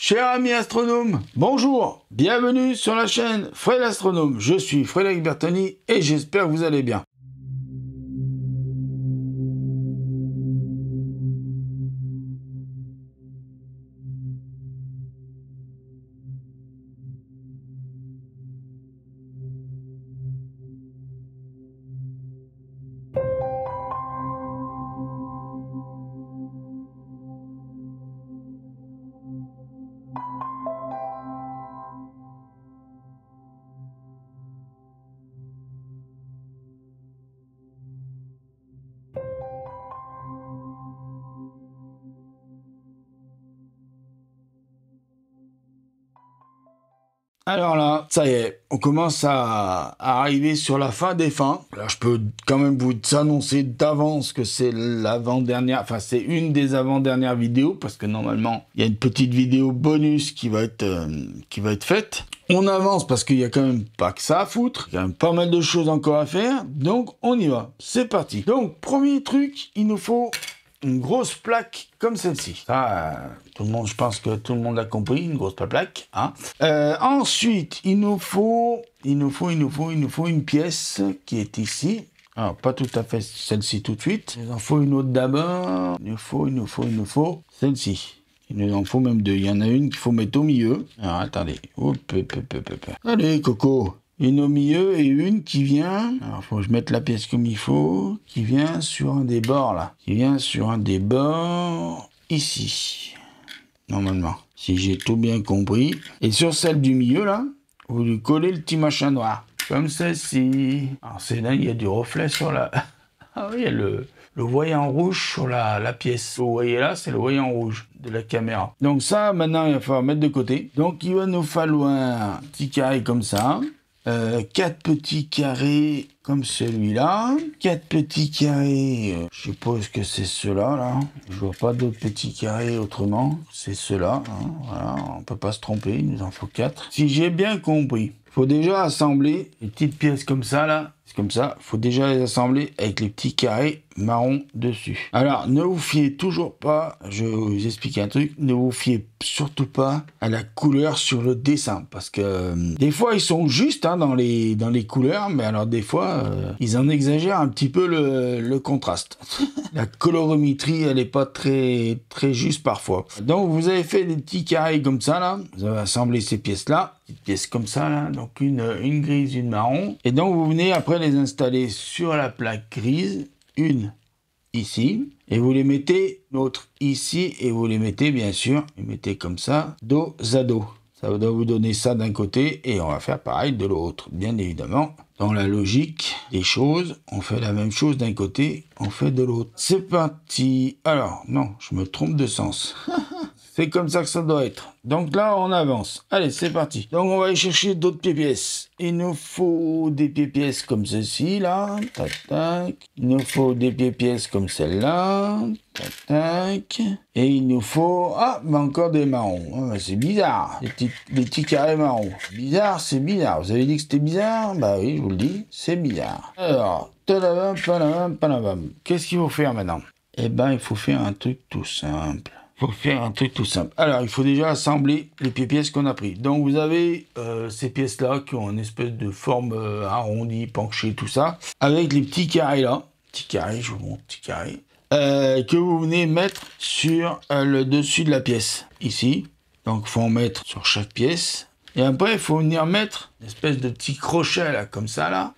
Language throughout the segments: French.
Cher ami astronome, bonjour, bienvenue sur la chaîne Fred l'astronome. Je suis Frédéric Bertoni et j'espère que vous allez bien. Alors là, ça y est, on commence à arriver sur la fin des fins. Alors je peux quand même vous annoncer d'avance que c'est l'avant-dernière, enfin c'est une des avant-dernières vidéos, parce que normalement, il y a une petite vidéo bonus qui va être faite. On avance parce qu'il y a quand même pas que ça à foutre, il y a quand même pas mal de choses encore à faire, donc on y va, c'est parti. Donc premier truc, il nous faut une grosse plaque comme celle-ci. Ça, tout le monde, je pense que tout le monde a compris, une grosse plaque. Hein. Ensuite, il nous faut une pièce qui est ici. Alors, pas tout à fait celle-ci tout de suite. Il nous en faut une autre d'abord. Il nous faut celle-ci. Il nous en faut même deux. Il y en a une qu'il faut mettre au milieu. Alors, attendez. Allez, Coco. Une au milieu et une qui vient, alors faut que je mette la pièce comme il faut, qui vient sur un des bords là, qui vient sur un des bords ici, normalement, si j'ai tout bien compris. Et sur celle du milieu là, vous lui collez le petit machin noir, comme celle-ci. Alors c'est là, il y a du reflet sur la... Ah oui, il y a le voyant rouge sur la pièce. Vous voyez là, c'est le voyant rouge de la caméra. Donc ça, maintenant, il va falloir mettre de côté. Donc il va nous falloir un petit carré comme ça. 4 petits carrés comme celui-là, 4 petits carrés, je suppose que c'est ceux-là, là. Je vois pas d'autres petits carrés autrement, c'est ceux-là, hein. Voilà, on peut pas se tromper, il nous en faut 4. Si j'ai bien compris, il faut déjà assembler les petites pièces comme ça, là, c'est comme ça, il faut déjà les assembler avec les petits carrés marron dessus. Alors, ne vous fiez toujours pas, je vais vous expliquer un truc, ne vous fiez surtout pas à la couleur sur le dessin, parce que des fois, ils sont justes hein, dans les couleurs, mais alors des fois, ils en exagèrent un petit peu le contraste. La colorimétrie, elle n'est pas très juste parfois. Donc, vous avez fait des petits carrés comme ça, là, vous avez assemblé ces pièces-là, petites pièces comme ça, là, donc une grise, une marron, et donc vous venez après les installer sur la plaque grise, une ici, et vous les mettez l'autre ici, et vous les mettez bien sûr, vous mettez comme ça, dos à dos. Ça doit vous donner ça d'un côté, et on va faire pareil de l'autre, bien évidemment. Dans la logique des choses, on fait la même chose d'un côté, on fait de l'autre. C'est parti. Alors, non, je me trompe de sens. C'est comme ça que ça doit être. Donc là, on avance. Allez, c'est parti. Donc, on va aller chercher d'autres pièces. Il nous faut des pièces comme ceci, là. Tac, tac. Il nous faut des pièces comme celle-là. Tac, tac. Et il nous faut... Ah, mais encore des marrons. Oh, c'est bizarre. Les petits carrés marrons. Bizarre, c'est bizarre. Vous avez dit que c'était bizarre? Bah oui, je vous le dis. C'est bizarre. Alors, qu'est-ce qu'il faut faire maintenant? Eh ben, il faut faire un truc tout simple. Alors, il faut déjà assembler les pièces qu'on a pris. Donc, vous avez ces pièces-là qui ont une espèce de forme arrondie, penchée, tout ça, avec les petits carrés là. Petits carrés, je vous montre, petits carrés. Que vous venez mettre sur le dessus de la pièce, ici. Donc, il faut en mettre sur chaque pièce. Et après, il faut venir mettre une espèce de petit crochet là, comme ça, là.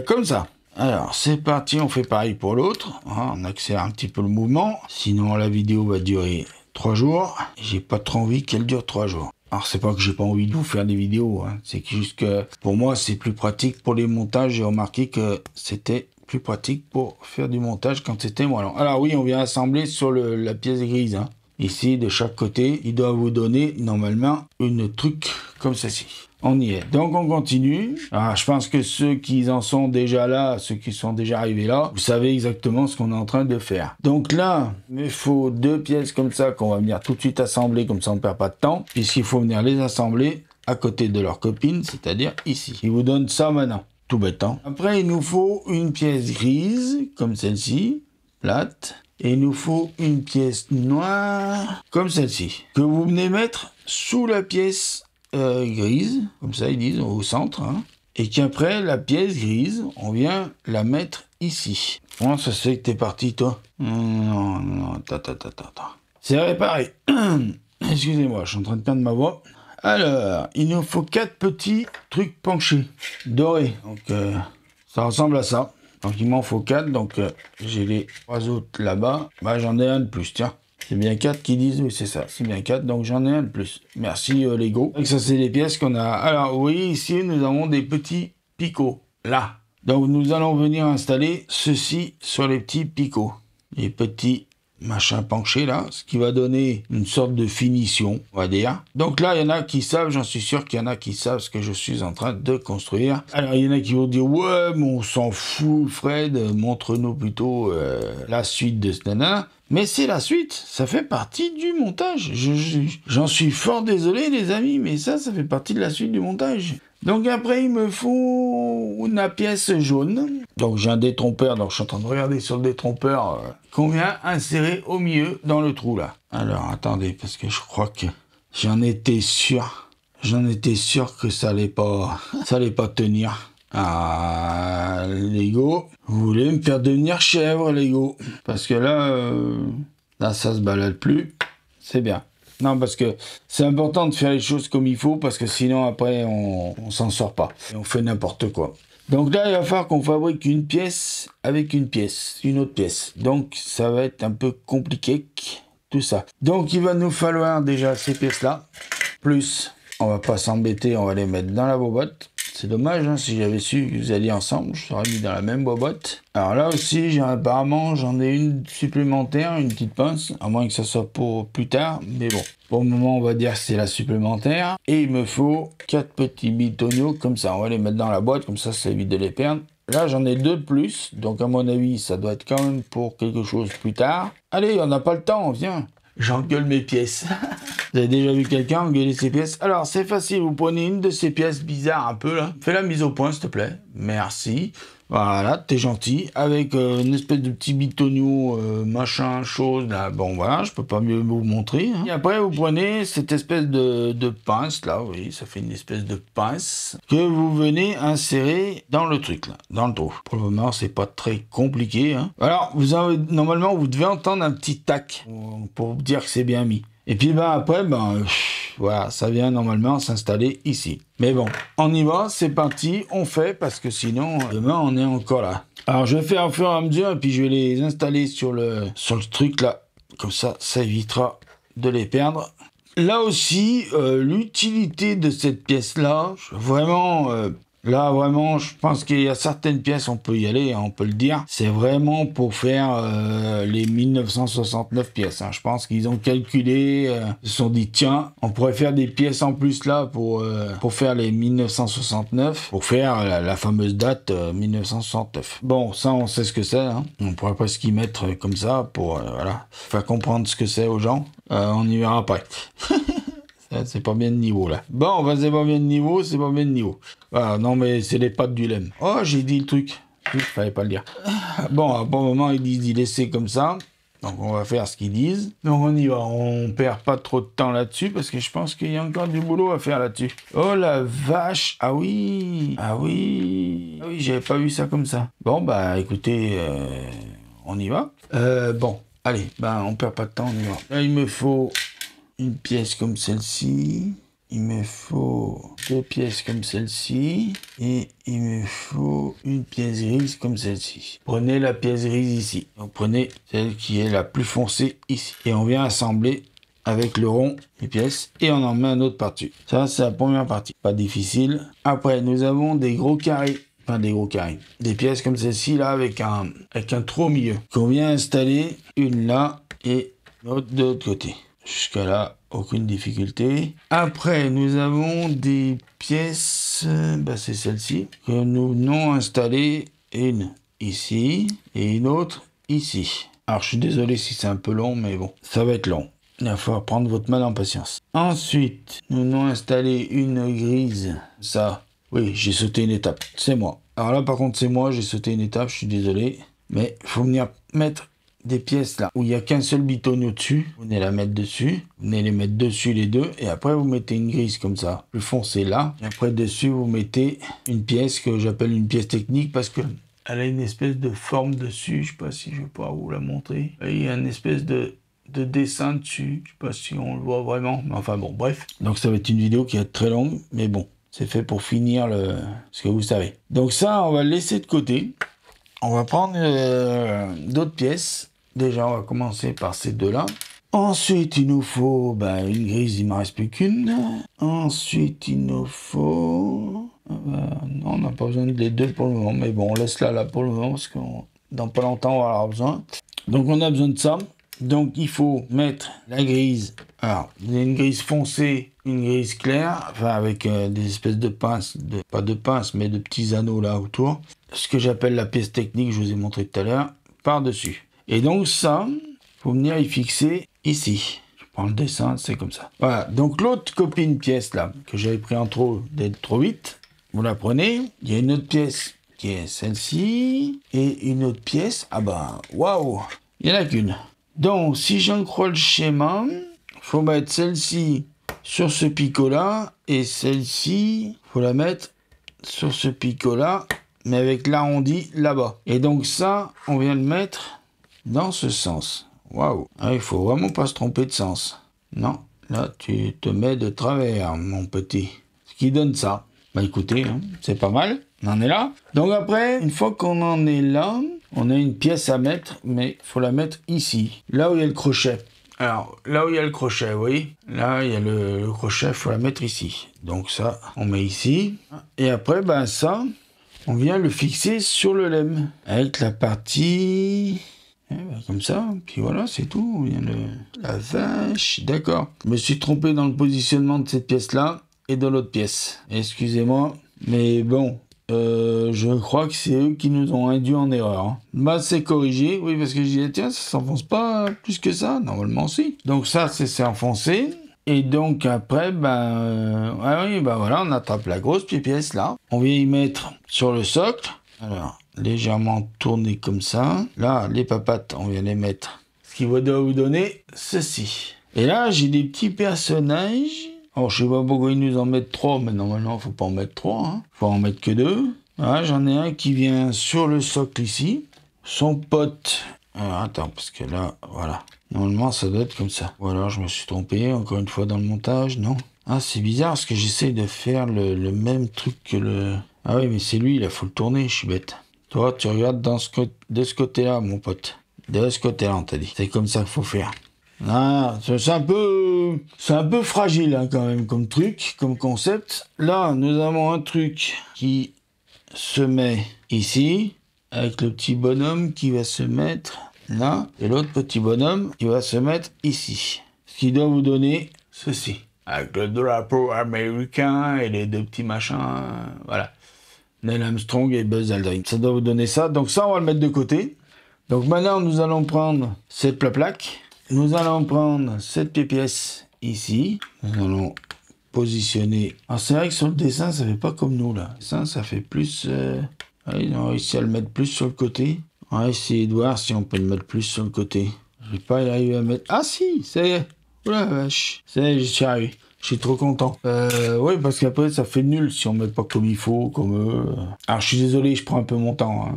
Comme ça. Alors, c'est parti, on fait pareil pour l'autre. Hein, on accélère un petit peu le mouvement. Sinon, la vidéo va durer 3 jours. J'ai pas trop envie qu'elle dure 3 jours. Alors, c'est pas que j'ai pas envie de vous faire des vidéos. Hein. C'est juste que, pour moi, c'est plus pratique pour les montages. J'ai remarqué que c'était plus pratique pour faire du montage quand c'était moins long. Alors oui, on vient assembler sur la pièce grise. Hein. Ici, de chaque côté, il doit vous donner, normalement, une truc comme ceci. On y est. Donc, on continue. Alors, je pense que ceux qui en sont déjà là, ceux qui sont déjà arrivés là, vous savez exactement ce qu'on est en train de faire. Donc là, il me faut 2 pièces comme ça qu'on va venir tout de suite assembler, comme ça on ne perd pas de temps, puisqu'il faut venir les assembler à côté de leur copine, c'est-à-dire ici. Ils vous donnent ça maintenant. Tout bête, hein. Après, il nous faut une pièce grise, comme celle-ci, plate. Et il nous faut une pièce noire, comme celle-ci, que vous venez mettre sous la pièce grise, comme ça ils disent, au centre, hein, et qu'après la pièce grise, on vient la mettre ici. Comment ça se fait que t'es parti, toi? Non, attends. C'est réparé. Excusez-moi, je suis en train de perdre ma voix. Alors, il nous faut 4 petits trucs penchés, dorés. Donc, ça ressemble à ça. Donc, il m'en faut 4. Donc, j'ai les 3 autres là-bas. Bah, j'en ai un de plus, tiens. C'est bien 4 qui disent, oui, c'est ça. C'est bien 4, donc j'en ai un de plus. Merci, Lego. Donc, ça, c'est les pièces qu'on a. Alors, vous voyez, ici, nous avons des petits picots. Là. Donc, nous allons venir installer ceci sur les petits picots. Les petits machin penché là, ce qui va donner une sorte de finition, on va dire. Donc là, il y en a qui savent, j'en suis sûr qu'il y en a qui savent ce que je suis en train de construire. Alors, il y en a qui vont dire, ouais, mais on s'en fout, Fred, montre-nous plutôt la suite de ce nana. Mais c'est la suite, ça fait partie du montage. J'en suis fort désolé, les amis, mais ça fait partie de la suite du montage. Donc après, il me faut une pièce jaune. Donc j'ai un détrompeur, donc je suis en train de regarder sur le détrompeur qu'on vient insérer au milieu dans le trou là. Alors attendez, parce que je crois que j'en étais sûr. J'en étais sûr que ça allait pas tenir. Ah, Lego, vous voulez me faire devenir chèvre, Lego? Parce que là ça se balade plus. C'est bien. Non, parce que c'est important de faire les choses comme il faut, parce que sinon, après, on s'en sort pas. Et on fait n'importe quoi. Donc là, il va falloir qu'on fabrique une pièce avec une pièce, une autre pièce. Donc, ça va être un peu compliqué, tout ça. Donc, il va nous falloir déjà ces pièces-là. Plus, on va pas s'embêter, on va les mettre dans la boîte. C'est dommage, hein, si j'avais su que vous alliez ensemble, je serais mis dans la même boîte. Alors là aussi, apparemment, j'en ai une supplémentaire, une petite pince, à moins que ça soit pour plus tard, mais bon. Pour le moment, on va dire que c'est la supplémentaire. Et il me faut 4 petits bitonio, comme ça, on va les mettre dans la boîte, comme ça évite de les perdre. Là, j'en ai 2 de plus, donc à mon avis, ça doit être quand même pour quelque chose plus tard. Allez, on n'a pas le temps, viens. J'engueule mes pièces. Vous avez déjà vu quelqu'un engueuler ses pièces? Alors, c'est facile. Vous prenez une de ces pièces bizarres un peu, là. Fais la mise au point, s'il te plaît. Merci. Voilà, t'es gentil. Avec une espèce de petit bitonio, machin, chose, là. Bon, voilà, je peux pas mieux vous montrer. Hein. Et après, vous prenez cette espèce de pince, là. Oui, ça fait une espèce de pince que vous venez insérer dans le truc, là. Dans le trou. Pour le moment, c'est pas très compliqué. Hein. Alors, normalement, vous devez entendre un petit tac pour vous dire que c'est bien mis. Et puis après, voilà, ça vient normalement s'installer ici. Mais bon, on y va, c'est parti, on fait, parce que sinon, demain, on est encore là. Alors, je vais faire au fur et à mesure, et puis je vais les installer sur le truc là. Comme ça, ça évitera de les perdre. Là aussi, l'utilité de cette pièce-là, vraiment... Là, vraiment, je pense qu'il y a certaines pièces, on peut y aller, hein, on peut le dire. C'est vraiment pour faire les 1969 pièces. Hein. Je pense qu'ils ont calculé, ils se sont dit, tiens, on pourrait faire des pièces en plus là pour faire les 1969, pour faire la fameuse date 1969. Bon, ça, on sait ce que c'est. Hein. On pourrait presque y mettre comme ça pour voilà, faire comprendre ce que c'est aux gens. On y verra après. C'est pas bien de niveau là. Bon, c'est pas bien de niveau, c'est pas bien de niveau. Voilà, non mais c'est les pattes du lemme. Oh, j'ai dit le truc. Il fallait pas le dire. Bon, à un bon moment, ils disent d'y laisser comme ça. Donc on va faire ce qu'ils disent. Donc on y va, on perd pas trop de temps là-dessus parce que je pense qu'il y a encore du boulot à faire là-dessus. Oh la vache, ah oui, j'avais pas vu ça comme ça. Bon bah écoutez, on y va. Bon, allez, on perd pas de temps, on y va. Là il me faut une pièce comme celle-ci, il me faut 2 pièces comme celle-ci, et il me faut une pièce grise comme celle-ci. Prenez la pièce grise ici, donc prenez celle qui est la plus foncée ici, et on vient assembler avec le rond les pièces, et on en met un autre par-dessus. Ça, c'est la première partie, pas difficile. Après, nous avons des gros carrés. Enfin, des gros carrés. Des pièces comme celle-ci, là, avec un trou au milieu, qu'on vient installer, une là, et l'autre de l'autre côté. Jusqu'à là, aucune difficulté. Après, nous avons des pièces, c'est celle-ci, que nous venons installer une ici et une autre ici. Alors, je suis désolé si c'est un peu long, mais bon, ça va être long. Il va falloir prendre votre mal en patience. Ensuite, nous venons installer une grise. Ça, oui, j'ai sauté une étape. C'est moi. Alors là, par contre, c'est moi, j'ai sauté une étape, je suis désolé. Mais il faut venir mettre des pièces là où il n'y a qu'un seul bitone au-dessus, vous venez la mettre dessus, vous venez les mettre dessus les deux, et après vous mettez une grise comme ça, plus foncée là, et après dessus vous mettez une pièce que j'appelle une pièce technique parce que elle a une espèce de forme dessus, je sais pas si je vais pouvoir vous la montrer. Il y a une espèce de dessin dessus, je sais pas si on le voit vraiment, mais enfin bon, bref. Donc ça va être une vidéo qui va être très longue, mais bon, c'est fait pour finir ce que vous savez. Donc ça, on va le laisser de côté. On va prendre d'autres pièces. Déjà, on va commencer par ces deux-là. Ensuite, il nous faut une grise, il ne m'en reste plus qu'une. Ensuite, il nous faut... non, on n'a pas besoin des deux pour le moment, mais bon, on laisse là pour le moment, parce que dans pas longtemps, on va en avoir besoin. Donc, on a besoin de ça. Donc, il faut mettre la grise. Alors, vous avez une grise foncée, une grise claire, enfin, avec des espèces de pinces, pas de pinces, mais de petits anneaux là autour. Ce que j'appelle la pièce technique, je vous ai montré tout à l'heure, par-dessus. Et donc, ça, faut venir y fixer ici. Je prends le dessin, c'est comme ça. Voilà, donc l'autre copine pièce là, que j'avais pris en trop, d'être trop vite, vous la prenez. Il y a une autre pièce qui est celle-ci, et une autre pièce, waouh, il n'y en a qu'une. Donc, si j'en crois le schéma, il faut mettre celle-ci sur ce picot-là, et celle-ci, il faut la mettre sur ce picot-là, mais avec l'arrondi là-bas. Et donc ça, on vient le mettre dans ce sens. Waouh! Il faut vraiment pas se tromper de sens. Non, là, tu te mets de travers, mon petit. Ce qui donne ça. Écoutez, hein, c'est pas mal. On en est là. Donc après, une fois qu'on en est là, on a une pièce à mettre, mais il faut la mettre ici, là où il y a le crochet. Alors, là où il y a le crochet, vous voyez, là, il y a le crochet, il faut la mettre ici. Donc ça, on met ici. Et après, ça, on vient le fixer sur le lemme. Avec la partie... comme ça, puis voilà, c'est tout. On vient la vache, d'accord. Je me suis trompé dans le positionnement de cette pièce-là et de l'autre pièce. Excusez-moi, mais bon... je crois que c'est eux qui nous ont induit en erreur. C'est corrigé, oui, parce que je disais, tiens, ça s'enfonce pas plus que ça. Normalement, si. Donc ça, c'est enfoncé. Et donc après, voilà, on attrape la grosse pièce là. On vient y mettre sur le socle. Alors, légèrement tourner comme ça. Là, les papates, on vient les mettre. Ce qui doit vous donner ceci. Et là, j'ai des petits personnages... Alors, je sais pas pourquoi ils nous en mettent 3, mais normalement, faut pas en mettre 3. Hein. Faut en mettre que 2. Voilà, j'en ai un qui vient sur le socle ici. Son pote... Alors, attends, parce que là, voilà. Normalement, ça doit être comme ça. Ou alors, je me suis trompé, encore une fois, dans le montage, non? Ah, c'est bizarre, parce que j'essaie de faire le même truc que le... Ah oui, mais c'est lui, il faut le tourner, je suis bête. Toi, tu regardes de ce côté-là, mon pote. De ce côté-là, on t'a dit. C'est comme ça qu'il faut faire. Ah, c'est un peu fragile hein, quand même comme truc, comme concept. Là, nous avons un truc qui se met ici, avec le petit bonhomme qui va se mettre là, et l'autre petit bonhomme qui va se mettre ici. Ce qui doit vous donner ceci. Avec le drapeau américain et les deux petits machins, voilà. Neil Armstrong et Buzz Aldrin. Ça doit vous donner ça. Donc ça, on va le mettre de côté. Donc maintenant, nous allons prendre cette plaque. Nous allons prendre cette pièce ici. Nous allons positionner. Alors c'est vrai que sur le dessin, ça fait pas comme nous là. Le dessin, ça fait plus... ils ont réussi à le mettre plus sur le côté. On va essayer de voir si on peut le mettre plus sur le côté. Je vais pas y arriver à mettre... Ah si, ça y est. Oh la vache. Ça y est, j'y suis arrivé. Je suis trop content. Oui, parce qu'après, ça fait nul si on met pas comme il faut, comme eux. Alors je suis désolé, je prends un peu mon temps. Hein.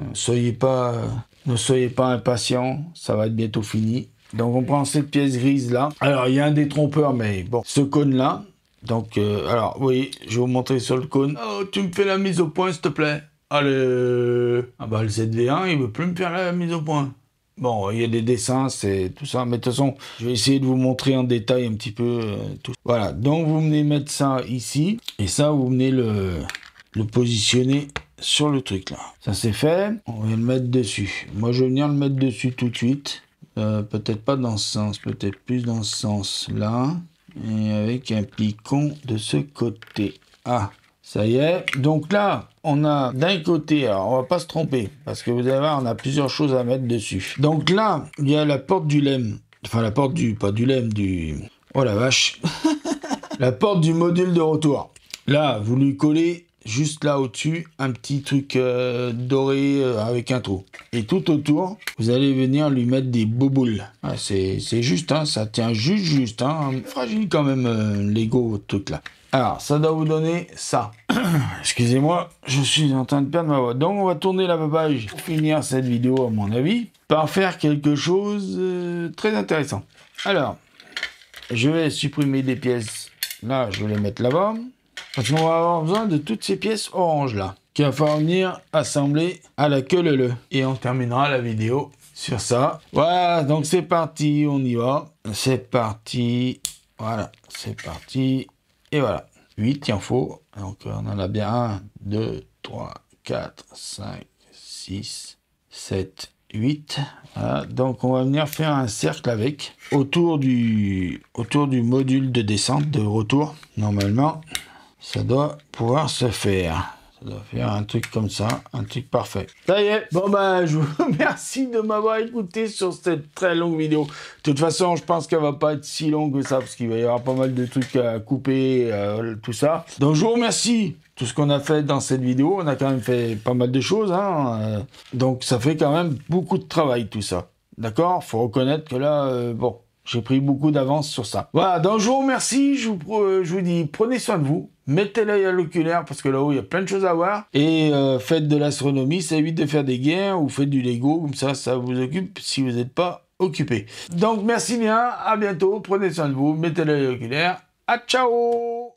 Ne soyez pas impatients. Ça va être bientôt fini. Donc on prend cette pièce grise là. Alors il y a un détrompeur, mais bon, ce cône là. Donc alors oui, je vais vous montrer sur le cône. Oh, tu me fais la mise au point s'il te plaît. Allez. Le ZV1 il veut plus me faire la mise au point. Bon, il y a des dessins, c'est tout ça. Mais de toute façon, je vais essayer de vous montrer en détail un petit peu tout. Voilà, donc vous venez mettre ça ici. Et ça, vous venez le positionner sur le truc là. Ça c'est fait. On va le mettre dessus. Moi je vais venir le mettre dessus tout de suite. Peut-être pas dans ce sens, peut-être plus dans ce sens-là. Et avec un picon de ce côté. Ah, ça y est. Donc là, on a d'un côté, alors on va pas se tromper, parce que vous allez voir, on a plusieurs choses à mettre dessus. Donc là, il y a la porte du lemme. Enfin, la porte du... pas du lemme, du... Oh la vache. La porte du module de retour. Là, vous lui collez juste là au-dessus, un petit truc doré avec un trou. Et tout autour, vous allez venir lui mettre des bouboules. Ah, c'est juste, hein, ça tient juste, hein, fragile quand même, Lego, truc là. Alors, ça doit vous donner ça. Excusez-moi, je suis en train de perdre ma voix. Donc, on va tourner la page pour finir cette vidéo, à mon avis, par faire quelque chose de très intéressant. Alors, je vais supprimer des pièces. Là, je vais les mettre là-bas. Parce qu'on va avoir besoin de toutes ces pièces orange là, qu'il va falloir venir assembler à la queue leu. Et on terminera la vidéo sur ça. Voilà, donc c'est parti, on y va. C'est parti. Voilà, c'est parti. Et voilà, 8, il en faut. Donc on en a bien 1, 2, 3, 4, 5, 6, 7, 8. Voilà, donc on va venir faire un cercle avec autour du module de descente de retour. Normalement, ça doit pouvoir se faire. Ça doit faire un truc comme ça, un truc parfait. Ça y est, bon ben je vous remercie de m'avoir écouté sur cette très longue vidéo. De toute façon, je pense qu'elle va pas être si longue que ça, parce qu'il va y avoir pas mal de trucs à couper, tout ça. Donc je vous remercie tout ce qu'on a fait dans cette vidéo. On a quand même fait pas mal de choses, hein. Donc ça fait quand même beaucoup de travail tout ça. D'accord? Faut reconnaître que là, bon, j'ai pris beaucoup d'avance sur ça. Voilà, donc je vous remercie, je vous dis prenez soin de vous, mettez l'œil à l'oculaire parce que là-haut il y a plein de choses à voir, et faites de l'astronomie, ça évite de faire des guerres, ou faites du Lego, comme ça vous occupe si vous n'êtes pas occupé. Donc merci bien, à bientôt, prenez soin de vous, mettez l'œil à l'oculaire, à ciao!